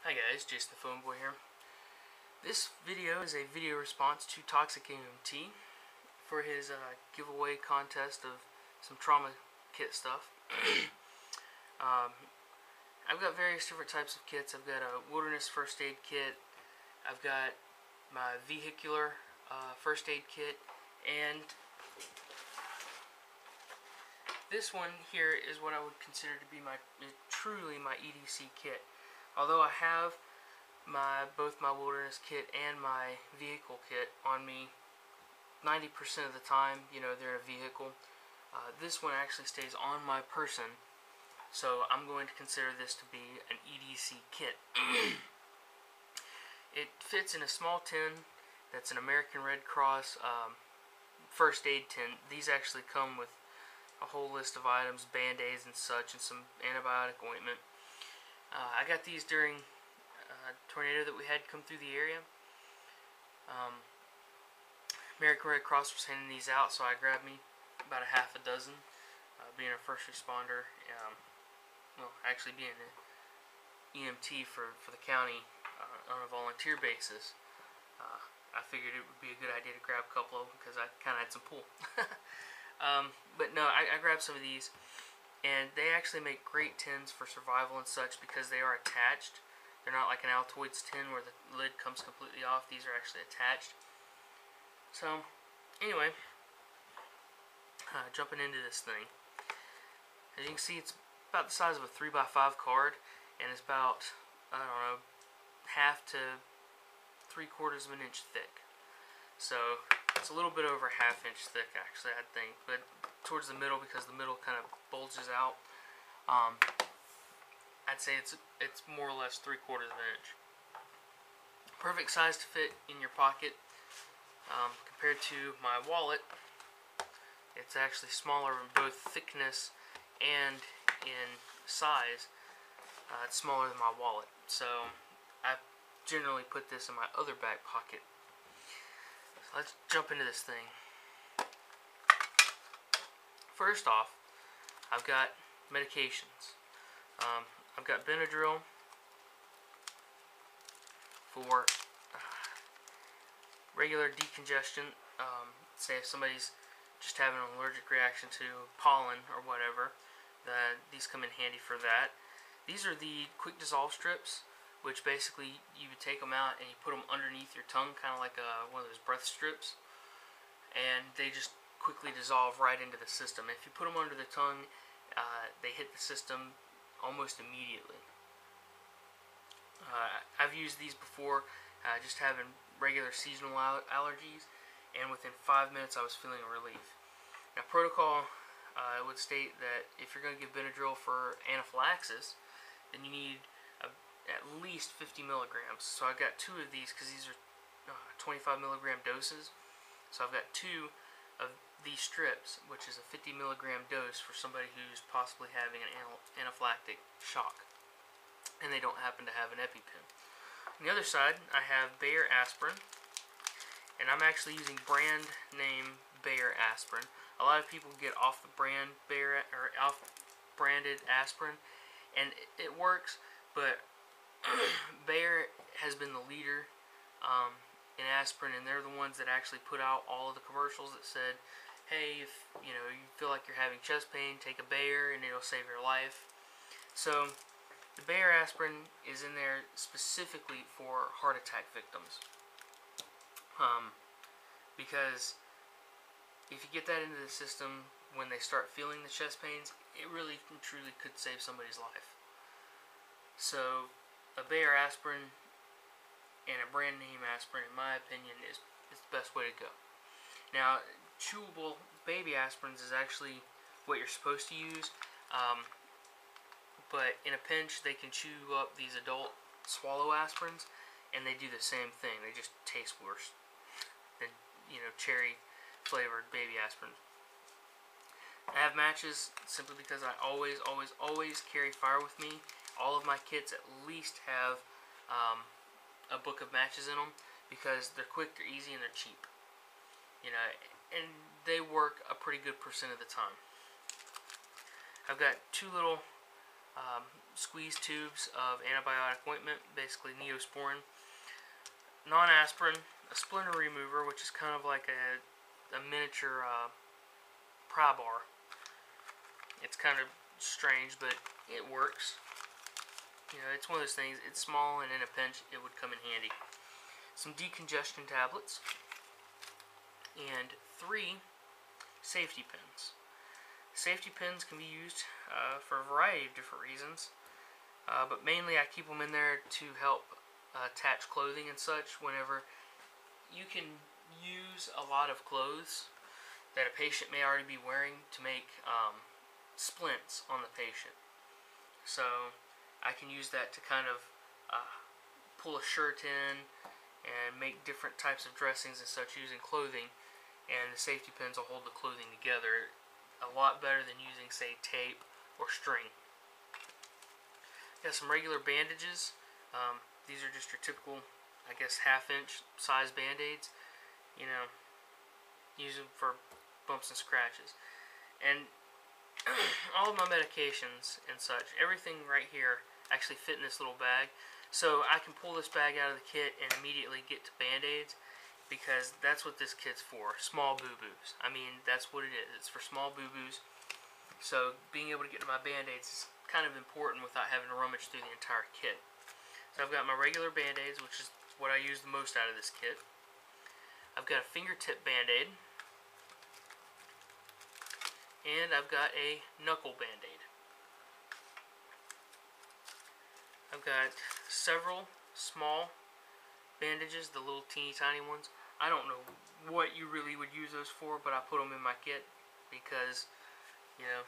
Hi guys, Jason the Phone Boy here. This video is a video response to ToxicEMT for his giveaway contest of some trauma kit stuff. I've got various different types of kits. I've got a wilderness first aid kit, I've got my vehicular first aid kit, and this one here is what I would consider to be truly my EDC kit. Although I have both my wilderness kit and my vehicle kit on me 90% of the time, they're in a vehicle. This one actually stays on my person, so I'm going to consider this to be an EDC kit. It fits in a small tin that's an American Red Cross first aid tin. These actually come with a whole list of items, band-aids and such, and some antibiotic ointment. I got these during a tornado that we had come through the area. American Red Cross was handing these out, so I grabbed me about a half a dozen. Being a first responder, well, actually being an EMT for the county on a volunteer basis, I figured it would be a good idea to grab a couple of them because I kind of had some pull. But no, I grabbed some of these. And they actually make great tins for survival and such because they are attached. They're not like an Altoids tin where the lid comes completely off. These are actually attached. So, anyway, jumping into this thing. As you can see, it's about the size of a 3x5 card, and it's about, I don't know, 1/2 to 3/4 of an inch thick. So, it's a little bit over 1/2 inch thick, actually, I think, but towards the middle, because the middle kind of bulges out, I'd say it's more or less 3/4 of an inch. Perfect size to fit in your pocket. Compared to my wallet, it's actually smaller in both thickness and in size. It's smaller than my wallet, so I generally put this in my other back pocket. So let's jump into this thing. First off, I've got medications. I've got Benadryl for regular decongestion. Say if somebody's just having an allergic reaction to pollen or whatever, these come in handy for that. These are the quick dissolve strips, which basically you would take them out and you put them underneath your tongue, kind of like one of those breath strips, and they just quickly dissolve right into the system. If you put them under the tongue, they hit the system almost immediately. I've used these before, just having regular seasonal allergies, and within 5 minutes I was feeling a relief. Now, protocol would state that if you're going to give Benadryl for anaphylaxis, then you need at least 50 milligrams. So I've got 2 of these because these are 25 milligram doses. So I've got 2 of these strips, which is a 50 milligram dose for somebody who's possibly having an anaphylactic shock and they don't happen to have an EpiPen. On the other side, I have Bayer aspirin, and I'm actually using brand name Bayer aspirin. A lot of people get off the brand Bayer or off-branded aspirin, and it works, but Bayer has been the leader in aspirin, and they're the ones that actually put out all of the commercials that said, hey, if you feel like you're having chest pain, take a Bayer and it'll save your life. So the Bayer aspirin is in there specifically for heart attack victims, because if you get that into the system when they start feeling the chest pains, it really and truly could save somebody's life. So a Bayer aspirin and a brand name aspirin, in my opinion, is the best way to go. Now, chewable baby aspirins is actually what you're supposed to use, but in a pinch they can chew up these adult swallow aspirins, and they do the same thing. They just taste worse than cherry flavored baby aspirins. I have matches simply because I always carry fire with me. All of my kits at least have a book of matches in them because they're quick, they're easy, and they're cheap. And they work a pretty good % of the time. I've got 2 little squeeze tubes of antibiotic ointment, basically Neosporin, non-aspirin, a splinter remover, which is kind of like a miniature pry bar. It's kind of strange, but it works. You know, it's one of those things, it's small and in a pinch it would come in handy. Some decongestion tablets, and 3 safety pins. Safety pins can be used for a variety of different reasons, but mainly I keep them in there to help attach clothing and such. Whenever you can use a lot of clothes that a patient may already be wearing to make splints on the patient, so I can use that to kind of pull a shirt in and make different types of dressings and such using clothing, and the safety pins will hold the clothing together a lot better than using, say, tape or string. Got some regular bandages. These are just your typical, I guess, half-inch size band-aids. You know, use them for bumps and scratches. And all of my medications and such, everything right here actually fit in this little bag. So I can pull this bag out of the kit and immediately get to band-aids, because that's what this kit's for, small boo-boos. I mean, that's what it is. It's for small boo-boos. So being able to get to my band-aids is kind of important without having to rummage through the entire kit. So I've got my regular band-aids, which is what I use the most out of this kit. I've got a fingertip band-aid. And I've got a knuckle band-aid. I've got several small bandages, the little teeny tiny ones. I don't know what you really would use those for, but I put them in my kit because, you know,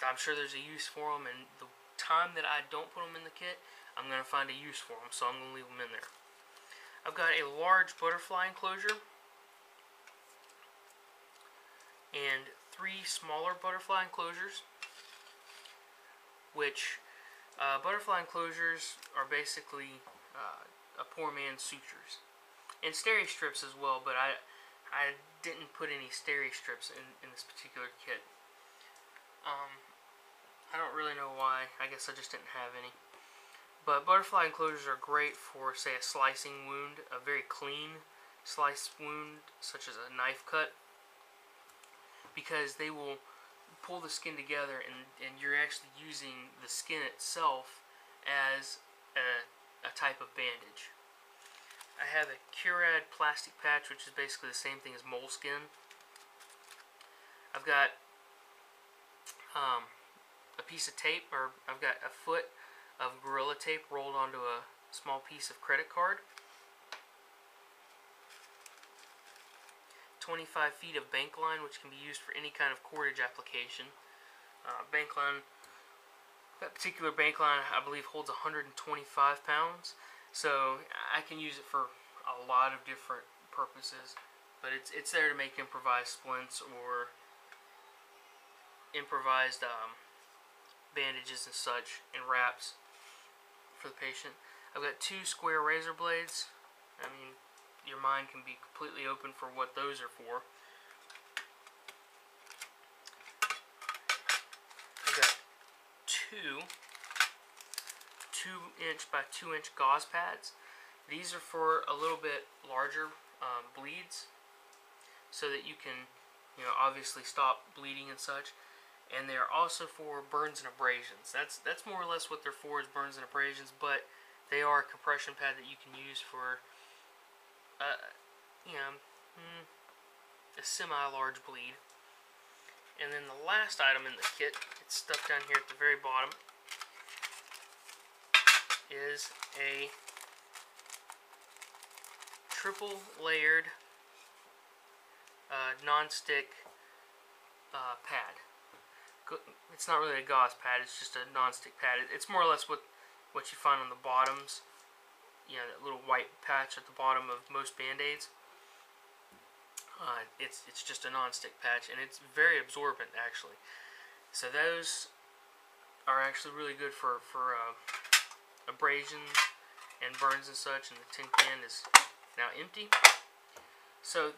I'm sure there's a use for them, and the time that I don't put them in the kit, I'm going to find a use for them, so I'm going to leave them in there. I've got a large butterfly enclosure and 3 smaller butterfly enclosures, which butterfly enclosures are basically a poor man's sutures. And steri strips as well, but I didn't put any steri strips in this particular kit. I don't really know why. I guess I just didn't have any. But butterfly enclosures are great for, say, a slicing wound, a very clean slice wound, such as a knife cut, because they will pull the skin together, and you're actually using the skin itself as a type of bandage. I have a Curad plastic patch, which is basically the same thing as moleskin. I've got a piece of tape, or I've got a foot of Gorilla Tape rolled onto a small piece of credit card. 25 feet of bank line, which can be used for any kind of cordage application. Bank line, that particular bank line, I believe, holds 125 pounds. So I can use it for a lot of different purposes, but it's there to make improvised splints or improvised bandages and such, and wraps for the patient. I've got 2 square razor blades. I mean, your mind can be completely open for what those are for. I've got 2 2-inch by 2-inch gauze pads. These are for a little bit larger bleeds, so that you can, you know, obviously stop bleeding and such. And they are also for burns and abrasions. That's more or less what they're for, is burns and abrasions. But they are a compression pad that you can use for, you know, a semi-large bleed. And then the last item in the kit, it's stuck down here at the very bottom, is a triple layered non-stick pad. It's not really a gauze pad, it's just a non-stick pad. It's more or less what you find on the bottoms, you know, that little white patch at the bottom of most band-aids. It's just a non-stick patch, and it's very absorbent, actually. So those are actually really good for abrasions and burns and such, and the tin can is now empty. So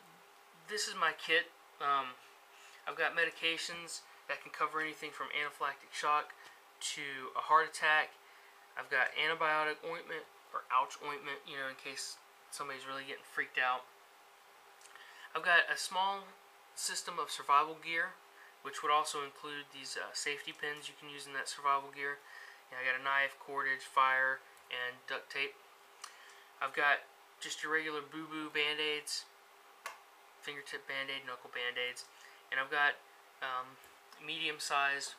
this is my kit. I've got medications that can cover anything from anaphylactic shock to a heart attack I've got antibiotic ointment, or ouch ointment, you know, in case somebody's really getting freaked out. I've got a small system of survival gear, which would also include these safety pins you can use in that survival gear. I got a knife, cordage, fire, and duct tape. I've got just your regular boo-boo band-aids, fingertip band-aid, knuckle band-aids, and I've got medium-sized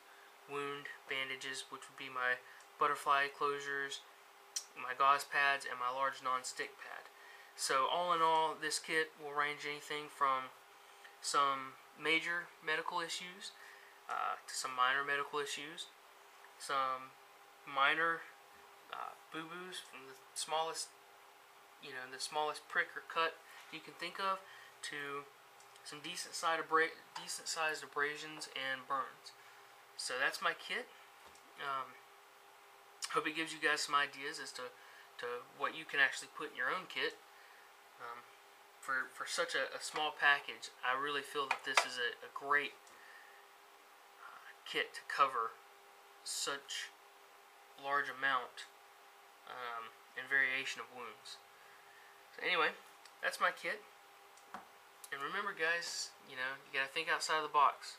wound bandages, which would be my butterfly closures, my gauze pads, and my large non-stick pad. So all in all, this kit will range anything from some major medical issues to some minor medical issues, some minor boo-boos from the smallest, the smallest prick or cut you can think of, to some decent-sized abrasions and burns. So that's my kit. Hope it gives you guys some ideas as to what you can actually put in your own kit. For such a small package, I really feel that this is a great kit to cover such large amount and variation of wounds. So anyway, that's my kit. And remember, guys, you gotta think outside of the box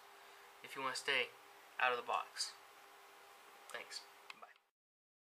if you want to stay out of the box. Thanks.